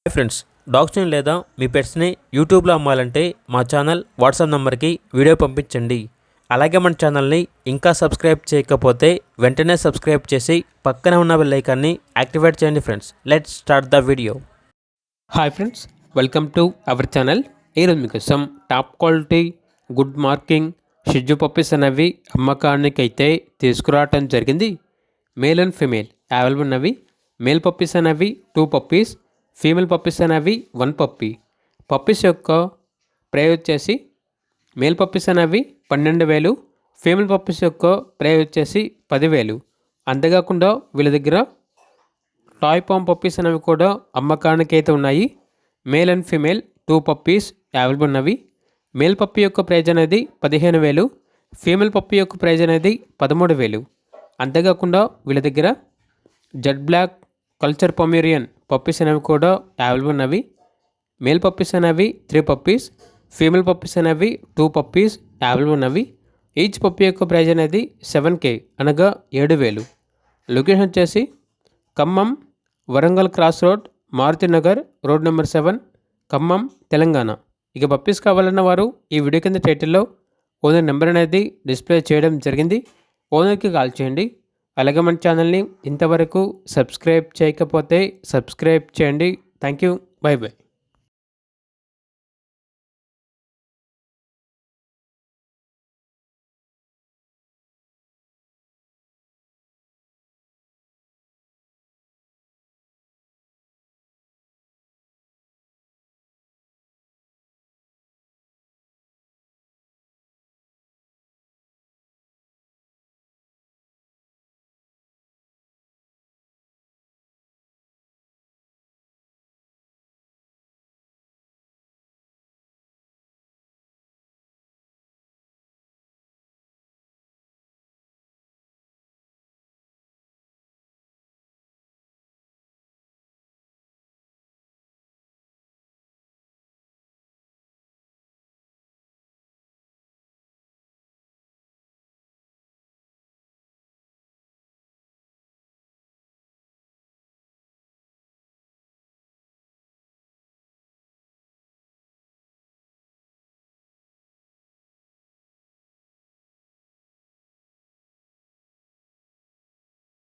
Hi friends, డాగ్స్ని లేదా మీ పెట్స్ని యూట్యూబ్లో అమ్మాలంటే మా ఛానల్ వాట్సాప్ నెంబర్కి వీడియో పంపించండి. అలాగే మన ఛానల్ని ఇంకా సబ్స్క్రైబ్ చేయకపోతే వెంటనే సబ్స్క్రైబ్ చేసి పక్కనే ఉన్న బెల్ ఐకాన్ని యాక్టివేట్ చేయండి. Friends, let's start the video. Hi friends, welcome to our channel. ఈరోజు మీకోసం టాప్ క్వాలిటీ గుడ్ మార్కింగ్ షిజు పప్పీస్ అనేవి అమ్మకానికి అయితే తీసుకురావటం జరిగింది. మేల్ అండ్ ఫీమేల్ అవైలబుల్ ఉన్నవి. మేల్ పప్పీస్ అనేవి 2 పప్పీస్, ఫీమేల్ పప్పీస్ అనేవి 1 పప్పీ. పప్పీస్ యొక్క ప్రైస్ వచ్చేసి మేల్ పప్పీస్ అనేవి 12,000, ఫీమేల్ పప్పీస్ యొక్క ప్రైస్ వచ్చేసి 10,000. అంతేకాకుండా వీళ్ళ దగ్గర టాయ్ పామ్ పప్పీస్ అనేవి కూడా అమ్మకానికి అయితే ఉన్నాయి. Male and female 2 puppies available ఉన్నవి. మేల్ పప్పీ యొక్క ప్రైజ్ అనేది 15,000, ఫీమేల్ పప్పీ యొక్క ప్రైజ్ అనేది 13,000. అంతేకాకుండా వీళ్ళ దగ్గర Z black culture Pomeranian puppies అనేవి కూడా అవైలబుల్ ఉన్నవి. మేల్ పప్పీస్ అనేవి 3 పప్పీస్, ఫీమేల్ పప్పీస్ అనేవి 2 పప్పీస్ అవైలబుల్ ఉన్నవి. ఈచ్ పప్పీ యొక్క ప్రైజ్ అనేది 7K అనగా 7,000. లొకేషన్ వచ్చేసి Khammam Warangal cross road, Maruti Nagar road number 7, Khammam, Telangana. ఇక పప్పీస్ కావాలన్న వారు ఈ వీడియో కింద టైటిల్లో ఓనర్ నెంబర్ అనేది డిస్ప్లే చేయడం జరిగింది. ఓనర్కి కాల్ చేయండి. అలాగే మన ఛానల్ని ఇంతవరకు సబ్స్క్రైబ్ చేయకపోతే సబ్స్క్రైబ్ చేయండి. Thank you. By by.